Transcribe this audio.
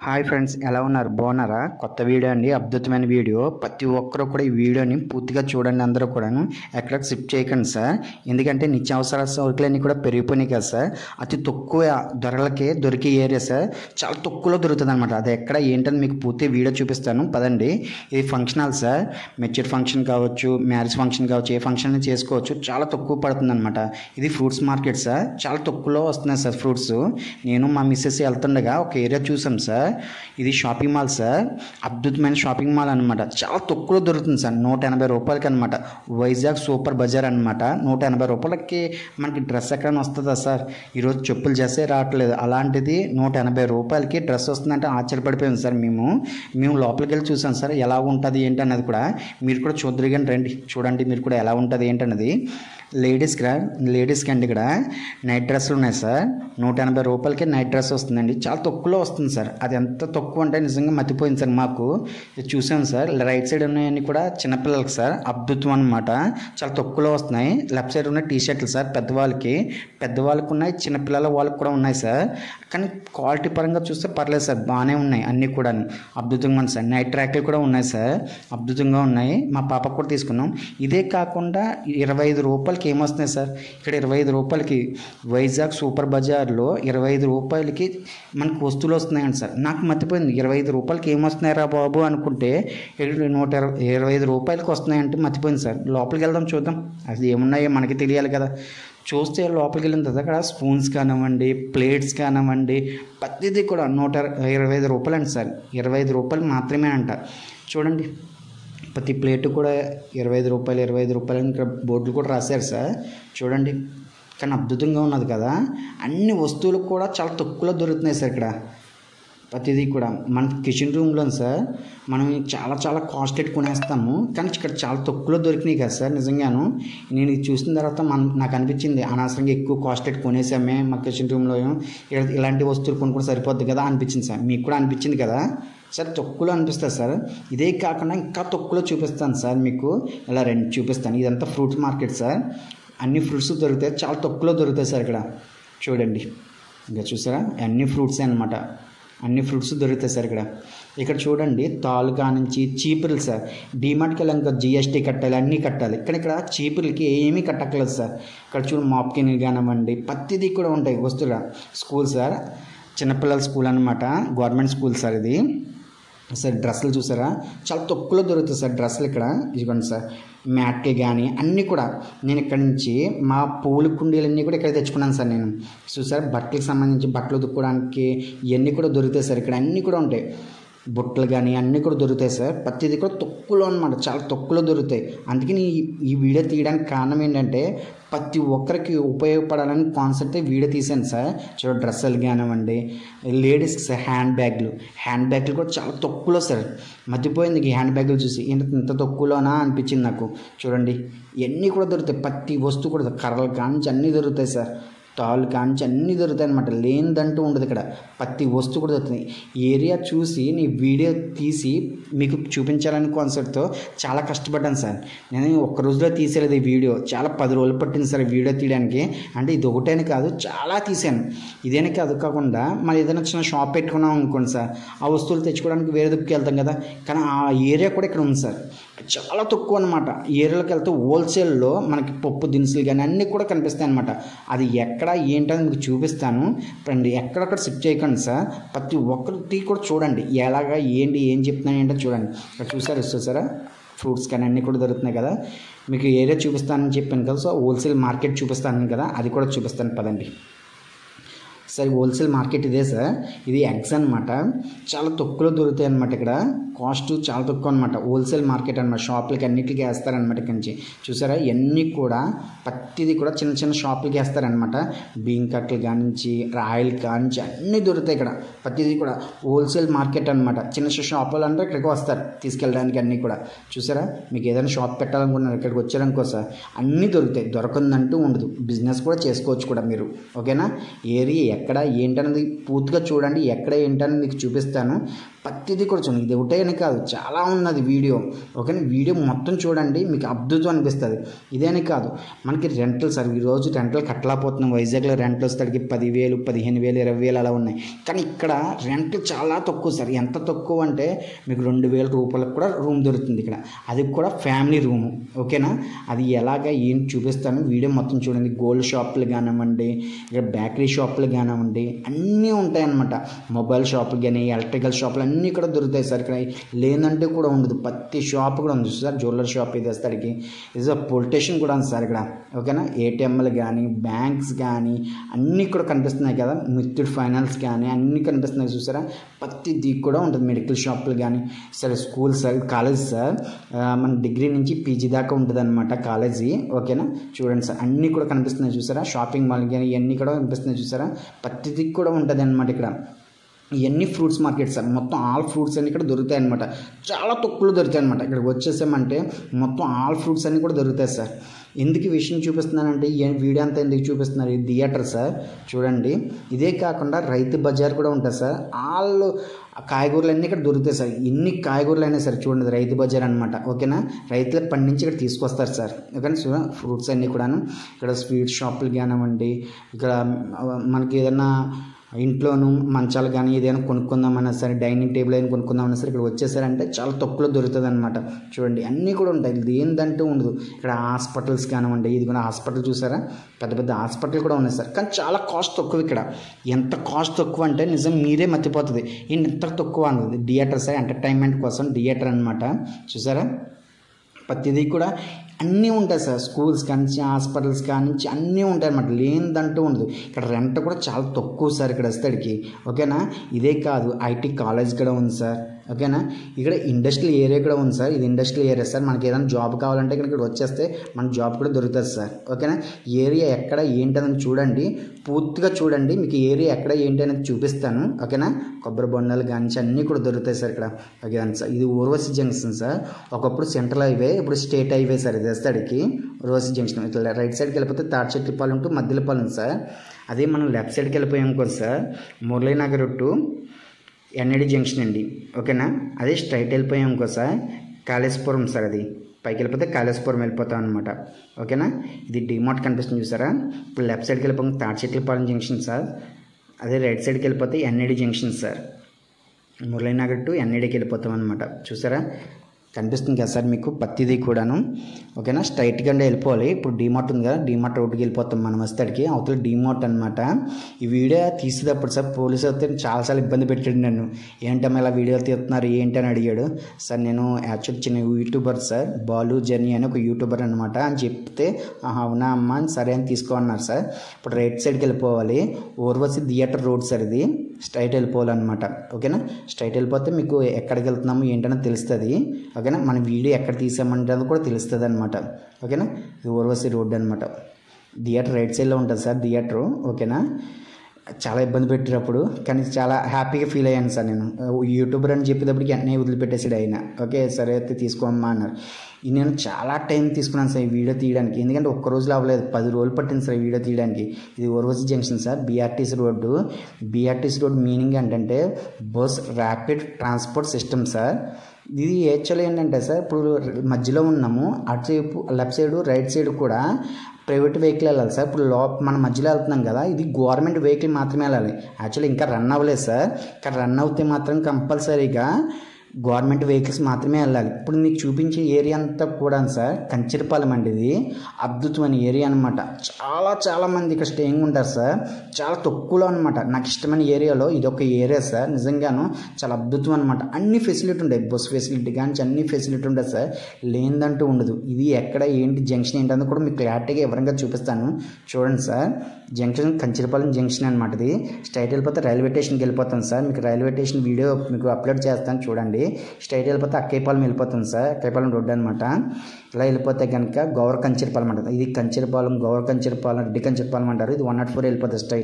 Hi friends, ఎలా ఉన్నారు? బాగున్నారా? కొత్త వీడియో అండి, అద్భుతమైన వీడియో. ప్రతి ఒక్కరు కూడా ఈ వీడియోని పూర్తిగా చూడండి. అందరూ కూడాను ఎక్కడ స్కిప్ చేయకండి సార్. ఎందుకంటే నిత్యావసర సరుకులన్నీ కూడా పెరిగిపోయినాయి కదా సార్. అతి తక్కువ ధరలకే దొరికే ఏరియా సార్. చాలా తక్కువలో దొరుకుతుంది అనమాట. అది ఎక్కడ ఏంటని మీకు పూర్తి వీడియో చూపిస్తాను పదండి. ఇది function hall sir. Mature function కావచ్చు, మ్యారేజ్ ఫంక్షన్ కావచ్చు, ఏ ఫంక్షన్ చేసుకోవచ్చు. చాలా తక్కువ పడుతుంది అనమాట. ఇది ఫ్రూట్స్ మార్కెట్ సార్. చాలా తక్కువలో వస్తున్నాయి సార్ ఫ్రూట్స్. నేను మా మిస్సెస్ వెళ్తుండగా ఒక ఏరియా చూసాం సార్. ఇది షాపింగ్ మాల్ సార్. అద్భుతమైన షాపింగ్ మాల్ అనమాట. చాలా తక్కువలో దొరుకుతుంది సార్. 180 రూపాయలకి అనమాట. వైజాగ్ సూపర్ బజార్ అనమాట. 180 రూపాయలకి మనకి డ్రెస్ ఎక్కడైనా వస్తుందా సార్? ఈరోజు చెప్పులు చేసే రావట్లేదు. అలాంటిది 180 రూపాయలకి డ్రెస్ వస్తుందంటే ఆశ్చర్యపడిపోయింది సార్. మేము లోపలికి వెళ్ళి చూసాం సార్. ఎలా ఉంటుంది ఏంటి అన్నది కూడా మీరు కూడా చూద్దరు కానీ రండి, చూడండి మీరు కూడా ఎలా ఉంటుంది ఏంటన్నది. లేడీస్కి అండి ఇక్కడ నైట్ డ్రెస్సులు ఉన్నాయి సార్. 180 రూపాయలకి నైట్ డ్రెస్ వస్తుందండి. చాలా తక్కువలో వస్తుంది సార్. అది ఎంత తక్కువ అంటే నిజంగా మతిపోయింది సార్. మాకు చూసాను సార్. రైట్ సైడ్ ఉన్నాయన్నీ కూడా చిన్నపిల్లలకి సార్. అద్భుతం అనమాట. చాలా తక్కువలో వస్తున్నాయి. లెఫ్ట్ సైడ్ ఉన్న టీషర్ట్లు సార్. పెద్దవాళ్ళకి ఉన్నాయి, చిన్నపిల్లల వాళ్ళకి కూడా ఉన్నాయి సార్. కానీ క్వాలిటీ పరంగా చూస్తే పర్లేదు సార్, బాగానే ఉన్నాయి అన్నీ కూడా. అద్భుతంగా ఉంది సార్. నైట్ ట్రాక్లు కూడా ఉన్నాయి సార్. అద్భుతంగా ఉన్నాయి. మా పాపకు కూడా తీసుకున్నాం. ఇదే కాకుండా 25 రూపాయలకి ఏమొస్తున్నాయి సార్? ఇక్కడ 25 రూపాయలకి వైజాగ్ సూపర్ బజార్లో 25 రూపాయలకి మనకు వస్తువులు వస్తున్నాయండి సార్. నాకు మర్చిపోయింది. 25 రూపాయలకి ఏమొస్తున్నాయిరా బాబు అనుకుంటే 125 రూపాయలకి వస్తున్నాయంటే మర్చిపోయింది సార్. లోపలికి వెళ్దాం, చూద్దాం అది ఏమున్నాయో మనకి తెలియాలి కదా. చూస్తే లోపలికి వెళ్ళిన తర్వాత అక్కడ స్పూన్స్ కానివ్వండి, ప్లేట్స్ కానివ్వండి, ప్రతిదీ కూడా 125 రూపాయలు అండి సార్. 25 రూపాయలు మాత్రమే అంట. చూడండి, ప్రతి ప్లేటు కూడా 25 రూపాయలు అని ఇక్కడ బోర్డులు కూడా రాశారు సార్. చూడండి, కానీ అద్భుతంగా ఉన్నది కదా. అన్ని వస్తువులు కూడా చాలా తక్కువలో దొరుకుతున్నాయి సార్ ఇక్కడ. ప్రతిదీ కూడా మన కిచెన్ రూమ్లో సార్ మనం చాలా కాస్ట్లీ కొనేస్తాము, కానీ ఇక్కడ చాలా తక్కువలో దొరికినాయి కదా సార్. నిజంగాను నేను ఇది చూసిన తర్వాత నాకు అనిపించింది, అనవసరంగా ఎక్కువ కాస్ట్లీ కొనేసామే మా కిచెన్ రూమ్లో. ఇలాంటి వస్తువులు కొనుక్కొని సరిపోద్ది కదా అనిపించింది సార్. మీకు కూడా అనిపించింది కదా సార్? తక్కువలో అనిపిస్తుంది సార్. ఇదే కాకుండా ఇంకా తక్కువలో చూపిస్తాను సార్ మీకు. ఇలా రెండు చూపిస్తాను. ఇదంతా ఫ్రూట్స్ మార్కెట్ సార్. అన్ని ఫ్రూట్స్ దొరుకుతాయి, చాలా తక్కువలో దొరుకుతాయి సార్ ఇక్కడ. చూడండి, ఇంకా చూసారా, అన్ని ఫ్రూట్సే అనమాట. అన్ని ఫ్రూట్స్ దొరుకుతాయి సార్ ఇక్కడ చూడండి. తాలూకా నుంచి చీపుర్లు సార్. డిమార్ట్కి వెళ్ళి ఇంకా GST కట్టాలి, అన్నీ కట్టాలి. ఇక్కడ చీపుర్లకి ఏమీ కట్టక్కలేదు సార్. ఇక్కడ చూడు, మాప్కిన్ కానివ్వండి, ప్రతిదీ కూడా ఉంటాయి వస్తువులు. స్కూల్ సార్, చిన్నపిల్లల స్కూల్ అనమాట. గవర్నమెంట్ స్కూల్ సార్ ఇది. సార్ డ్రెస్సులు చూసారా, చాలా తక్కువలో దొరుకుతాయి సార్ డ్రెస్సులు ఇక్కడ. ఇదిగోండి సార్, మ్యాట్లు కానీ అన్నీ కూడా. నేను ఇక్కడ నుంచి మా పూల కుండీలన్నీ కూడా ఇక్కడ తెచ్చుకున్నాను సార్ నేను. చూసారా, బట్టలకు సంబంధించి బట్టలు ఉతుక్కోవడానికి ఇవన్నీ కూడా దొరుకుతాయి సార్ ఇక్కడ. అన్నీ కూడా ఉంటాయి. బుట్టలు కానీ అన్నీ కూడా దొరుకుతాయి సార్. ప్రతిదీ కూడా తక్కువలో అనమాట, చాలా తక్కువలో దొరుకుతాయి. అందుకని ఈ వీడియో తీయడానికి కారణం ఏంటంటే ప్రతి ఒక్కరికి ఉపయోగపడాలని కాన్సెప్ట్ వీడియో తీశాను సార్. చూడ డ్రెస్సులు కానివ్వండి, లేడీస్కి సార్ హ్యాండ్ బ్యాగ్లు కూడా చాలా తక్కువలో సార్. మర్చిపోయింది ఈ హ్యాండ్ బ్యాగులు చూసి, ఇంత తక్కువలోనా అనిపించింది నాకు. చూడండి, ఇవన్నీ కూడా దొరుకుతాయి. ప్రతి వస్తువు కూడా, కర్రలు కానించి అన్నీ దొరుకుతాయి సార్. తాళ్ళు కానించి అన్నీ దొరుకుతాయి అనమాట. లేనిదంటూ ఉండదు ఇక్కడ. ప్రతి వస్తువు కూడా దొరుకుతుంది. ఏరియా చూసి నీ వీడియో తీసి మీకు చూపించాలని కాన్సెప్ట్తో చాలా కష్టపడ్డాను సార్. నేను ఒక్క రోజులో తీసేది ఈ వీడియో. చాలా 10 రోజులు పట్టింది సార్ వీడియో తీయడానికి. అంటే ఇది ఒకటేనే కాదు, చాలా తీసాను. ఇదేనే కాకుండా మరి ఏదైనా చిన్న షాప్ పెట్టుకున్నాం అనుకోండి సార్, ఆ వస్తువులు తెచ్చుకోవడానికి వేరే దిక్కుకి వెళ్తాం కదా. కానీ ఆ ఏరియా కూడా ఇక్కడ ఉంది సార్. చాలా తక్కువ అనమాట. ఏరియాలోకి వెళ్తే హోల్సేల్లో మనకి పప్పు దినుసులు కానీ అన్నీ కూడా కనిపిస్తాయి అనమాట. అది ఎక్కడ ఏంటని మీకు చూపిస్తాను. ఎక్కడక్కడ షిఫ్ట్ చేయకండి సార్. ప్రతి ఒక్కటి కూడా చూడండి, ఎలాగా ఏం చెప్తున్నాను ఏంటో చూడండి. ఇక్కడ చూసారా, ఫ్రూట్స్ కానీ అన్నీ కూడా దొరుకుతున్నాయి కదా. మీకు ఏరియా చూపిస్తానని చెప్పాను కదా. సో హోల్సేల్ మార్కెట్ చూపిస్తాను కదా, అది కూడా చూపిస్తాను పదండి. సరే, హోల్సేల్ మార్కెట్ ఇదే సార్. ఇది ఎగ్స్ అనమాట. చాలా తక్కువలో దొరుకుతాయి అనమాట ఇక్కడ. కాస్ట్ చాలా తక్కువ అనమాట. హోల్సేల్ మార్కెట్ అనమాట. షాపులకి అన్నింటికి వేస్తారనమాట. ఇక్కడి నుంచి చూసారా, ఇవన్నీ కూడా ప్రతిదీ కూడా చిన్న షాపులకి వేస్తారనమాట. బియ్యం కట్టలు కానించి, రాయలు కానించి అన్నీ దొరుకుతాయి ఇక్కడ. ప్రతిదీ కూడా హోల్సేల్ మార్కెట్ అనమాట. చిన్న షాపులు అంటే ఇక్కడికి వస్తారు తీసుకెళ్ళడానికి అన్నీ కూడా. చూసారా, మీకు ఏదైనా షాప్ పెట్టాలనుకున్నారు, ఇక్కడికి వచ్చారనుకో సార్, అన్నీ దొరుకుతాయి. దొరకందంటూ ఉండదు. బిజినెస్ కూడా చేసుకోవచ్చు కూడా మీరు. ఓకేనా? ఏరియా ఎక్కడ ఏంటనేది పూర్తిగా చూడండి, ఎక్కడ ఏంటనేది మీకు చూపిస్తాను. ప్రతిదీ కూడా చూడండి, ఇది ఒకటేని కాదు చాలా ఉన్నది వీడియో. ఓకేనా, వీడియో మొత్తం చూడండి, మీకు అద్భుతం అనిపిస్తుంది. ఇదేని కాదు, మనకి రెంటల్ సార్ ఈరోజు రెంటల్ కట్టలేకపోతున్నాం. వైజాగ్లో రెంటల్ వస్తాడికి 10,000, 15,000, 20,000 అలా ఉన్నాయి. కానీ ఇక్కడ రెంట్ చాలా తక్కువ సార్. ఎంత తక్కువ అంటే మీకు 2,000 రూపాయలకు కూడా రూమ్ దొరుకుతుంది ఇక్కడ, అది కూడా ఫ్యామిలీ రూము. ఓకేనా, అది ఎలాగా ఏంటి చూపిస్తాను, వీడియో మొత్తం చూడండి. గోల్డ్ షాపులు కానివ్వండి, ఇక్కడ బేకరీ షాపులు కానివ్వండి, అన్నీ ఉంటాయన్నమాట. మొబైల్ షాపులు కానీ, ఎలక్ట్రికల్ షాపులు అన్నీ కూడా దొరుకుతాయి సార్. ఇక్కడ లేదంటే కూడా ఉండదు, ప్రతి షాప్ కూడా ఉంది సార్. జ్యువెలర్ షాప్ ఇది వస్తాడికి, ఇది పొలిటీషియన్ కూడా ఉంది సార్ ఇక్కడ. ఓకేనా, ఏటీఎంలు కానీ, బ్యాంక్స్ కానీ అన్నీ కూడా కనిపిస్తున్నాయి కదా, ముత్తూట్ ఫైనాన్స్ కానీ అన్నీ కనిపిస్తున్నాయి చూసారా. ప్రతిదీ కూడా ఉంటుంది. మెడికల్ షాపులు కానీ సరే, స్కూల్ సార్, కాలేజ్ సార్, మన డిగ్రీ నుంచి పీజీ దాకా ఉంటుంది అనమాట కాలేజీ. ఓకేనా, చూడండి సార్, అన్నీ కూడా కనిపిస్తున్నాయి చూసారా. షాపింగ్ మాల్ కానీ ఇవన్నీ కూడా కనిపిస్తున్నాయి చూసారా. ప్రతిదీ కూడా ఉంటుంది అనమాట ఇక్కడ. ఇవన్నీ ఫ్రూట్స్ మార్కెట్ సార్, మొత్తం ఆల్ ఫ్రూట్స్ అన్నీ ఇక్కడ దొరుకుతాయి అనమాట. చాలా తక్కువలో దొరుకుతాయి అనమాట. ఇక్కడికి వచ్చేసామంటే మొత్తం ఆల్ ఫ్రూట్స్ అన్నీ కూడా దొరుకుతాయి సార్. ఎందుకు ఈ విషయం చూపిస్తున్నానంటే, ఈ వీడియో అంతా ఎందుకు చూపిస్తున్నారు, ఇది థియేటర్ సార్ చూడండి. ఇదే కాకుండా రైతు బజార్ కూడా ఉంటుంది సార్. ఆల్ కాయగూరలు అన్నీ ఇక్కడ దొరుకుతాయి సార్. ఎన్ని కాయగూరలు అయినా సరే చూడండి, రైతు బజార్ అనమాట. ఓకేనా, రైతుల పండించి ఇక్కడ తీసుకొస్తారు సార్. ఓకేనా, చూడండి ఫ్రూట్స్ అన్నీ కూడాను. ఇక్కడ స్వీట్ షాపులు కానివ్వండి, ఇక్కడ మనకి ఏదైనా ఇంట్లోనూ మంచాలు కానీ ఏదైనా కొనుక్కుందామన్నా సరే, డైనింగ్ టేబుల్ అయినా కొనుక్కుందామన్నా సరే ఇక్కడ వచ్చేసారంటే చాలా తక్కువలో దొరుకుతుంది అనమాట. చూడండి అన్నీ కూడా ఉంటాయి, ఇది ఏందంటూ ఉండదు. ఇక్కడ హాస్పిటల్స్ కానివ్వండి, ఇది కూడా హాస్పిటల్ చూసారా, పెద్ద పెద్ద హాస్పిటల్ కూడా ఉన్నాయి సార్. కానీ చాలా కాస్ట్ తక్కువ ఇక్కడ. ఎంత కాస్ట్ తక్కువ అంటే నిజం మీరే మర్చిపోతుంది, ఎంత తక్కువ అన్నది. థియేటర్ సార్, ఎంటర్టైన్మెంట్ కోసం థియేటర్ అనమాట. చూసారా, ప్రతిదీ కూడా అన్నీ ఉంటాయి సార్. స్కూల్స్ కానీ, హాస్పిటల్స్ కానీ అన్నీ ఉంటాయి అన్నమాట. లేనిదంటూ ఉండదు. ఇక్కడ రెంట్ కూడా చాలా తక్కువ సార్ ఇక్కడ వస్తాడికి. ఓకేనా, ఇదే కాదు, ఐటీ కాలేజ్ కూడా ఉంది సార్. ఓకేనా, ఇక్కడ ఇండస్ట్రియల్ ఏరియా కూడా ఉంది సార్. ఇది ఇండస్ట్రియల్ ఏరియా సార్. మనకి ఏదైనా జాబ్ కావాలంటే ఇక్కడ వచ్చేస్తే మన జాబ్ కూడా దొరుకుతుంది సార్. ఓకేనా, ఏరియా ఎక్కడ ఏంటని చూడండి, పూర్తిగా చూడండి, మీకు ఏరియా ఎక్కడ ఏంటి అనేది చూపిస్తాను. ఓకేనా, కొబ్బరి బొండాలు కానీ అన్నీ కూడా దొరుకుతాయి సార్ ఇక్కడ. ఓకే సార్, ఇది ఊర్వశి జంక్షన్ సార్. ఒకప్పుడు సెంట్రల్ హైవే, ఇప్పుడు స్టేట్ హైవే సార్. ఇది వస్తాడికి ఊర్వశి జంక్షన్. ఇట్లా రైట్ సైడ్కి వెళ్ళిపోతే తాడిచెట్లపాలెం టు మద్దిలపాలెం సార్. అదే మనం లెఫ్ట్ సైడ్కి వెళ్ళిపోయాం కదా sir, Muralinagar to NID junction అండి. ఓకేనా, అదే స్ట్రైట్ వెళ్ళిపోయాం కదా సార్, కాళేశ్వరం సార్. అది పైకి వెళ్ళిపోతే కాళేశ్వరం వెళ్ళిపోతాం అనమాట. ఓకేనా, ఇది డిమార్ట్ కనిపిస్తుంది చూసారా. ఇప్పుడు లెఫ్ట్ సైడ్కి వెళ్ళిపోయి తాడిచెట్లపాలెం జంక్షన్ సార్. అదే రైట్ సైడ్కి వెళ్ళిపోతే NID junction sir. Muralinagar to ఎన్ఐడికి వెళ్ళిపోతాం అనమాట. చూసారా, కనిపిస్తుంది కదా సార్ మీకు ప్రతిదీ కూడాను. ఓకేనా, స్ట్రైట్గా వెళ్ళిపోవాలి. ఇప్పుడు డిమార్ట్ ఉంది కదా, డిమార్ట్ రోడ్డుకి వెళ్ళిపోతాం మనం వస్తాడికి. అవతల డిమార్ట్ అనమాట. ఈ వీడియో తీసేటప్పుడు సార్ పోలీసు అయితే చాలాసార్లు ఇబ్బంది పెట్టాడు నన్ను. ఏంటమ్మా ఇలా వీడియో తీస్తున్నారు ఏంటి అని అడిగాడు సార్. నేను యాక్చువల్లీ చిన్న యూట్యూబర్ సార్, బాలు జర్నీ అని ఒక యూట్యూబర్ అనమాట అని చెప్తే, అవునా అమ్మ అని సరే అని తీసుకోన్నారు సార్. ఇప్పుడు రైట్ సైడ్కి వెళ్ళిపోవాలి. Urvashi theatre road sir. ఇది స్ట్రైట్ వెళ్ళిపోవాలన్నమాట. ఓకేనా, స్ట్రైట్ వెళ్ళిపోతే మీకు ఎక్కడికి వెళ్తున్నాము ఏంటనే తెలుస్తుంది. ఓకేనా, మన వీడియో ఎక్కడ తీసామంటే కూడా తెలుస్తుంది అనమాట. ఓకేనా, ఇది ఊర్వశి రోడ్ అనమాట. థియేటర్ రైట్ సైడ్లో ఉంటుంది సార్ థియేటరు. ఓకేనా, చాలా ఇబ్బంది పెట్టేటప్పుడు కానీ చాలా హ్యాపీగా ఫీల్ అయ్యాను సార్. నేను యూట్యూబర్ అని చెప్పేటప్పటికి వెంటనే వదిలిపెట్టేసాడు ఆయన. ఓకే సరే అయితే తీసుకోమ్మా అన్నారు. నేను చాలా టైం తీసుకున్నాను సార్ ఈ వీడియో తీయడానికి. ఎందుకంటే ఒక్క రోజులో అవ్వలేదు, 10 రోజులు పట్టింది సార్ ఈ వీడియో తీయడానికి. ఇది Urvashi junction sir, BRTC road. BRTC road meaning ఏంటంటే bus rapid transport system sir. ఇది యాక్చువల్లీ ఏంటంటే సార్, ఇప్పుడు మధ్యలో ఉన్నాము, అటువైపు లెఫ్ట్ సైడ్ రైట్ సైడ్ కూడా ప్రైవేట్ వెహికల్ వెళ్ళాలి సార్. ఇప్పుడు మన మధ్యలో వెళ్తున్నాం కదా, ఇది గవర్నమెంట్ వెహికల్ మాత్రమే వెళ్ళాలి. యాక్చువల్లీ ఇంకా రన్ అవ్వలేదు సార్. ఇక్కడ రన్ అవుతే మాత్రం కంపల్సరీగా గవర్నమెంట్ వెహికల్స్ మాత్రమే వెళ్ళాలి. ఇప్పుడు మీకు చూపించే ఏరియా అంతా కూడా సార్ కంచిరపాలెం అండి. ఇది అద్భుతమైన ఏరియా అనమాట. చాలా మంది ఇక్కడ స్టేయింగ్ ఉంటారు సార్, చాలా తక్కువలో అనమాట. నాకు ఇష్టమైన ఏరియాలో ఇది ఒక ఏరియా సార్. నిజంగాను చాలా అద్భుతం అనమాట. అన్ని ఫెసిలిటీ ఉంటాయి, బస్ ఫెసిలిటీ కానీ అన్ని ఫెసిలిటీ ఉంటుంది సార్. లేదంటూ ఉండదు. ఇది ఎక్కడ ఏంటి జంక్షన్ ఏంటని కూడా మీకు క్లారిటీగా వివరంగా చూపిస్తాను. చూడండి సార్, జంక్షన్ కంచిరపాలెం జంక్షన్ అనమాట. ఇది స్ట్రైట్ వెళ్ళిపోతే రైల్వే స్టేషన్కి వెళ్ళిపోతాం సార్. మీకు రైల్వే స్టేషన్ వీడియో మీకు అప్లోడ్ చేస్తాను చూడండి. స్ట్రైట్ వెళ్ళిపోతే అక్కయ్యపాలెం వెళ్ళిపోతుంది సార్, అక్కయ్యపాలెం రోడ్డు అనమాట. ఇలా వెళ్ళిపోతే కనుక గౌర కంచిరపాలెం అంటారు. ఇది కంచిరపాలెం, గౌర కంచిరపాలెం, రెడ్డి కంచిరపాలెం అంటారు. ఇది 104 వెళ్ళిపోతుంది స్ట్రైట్.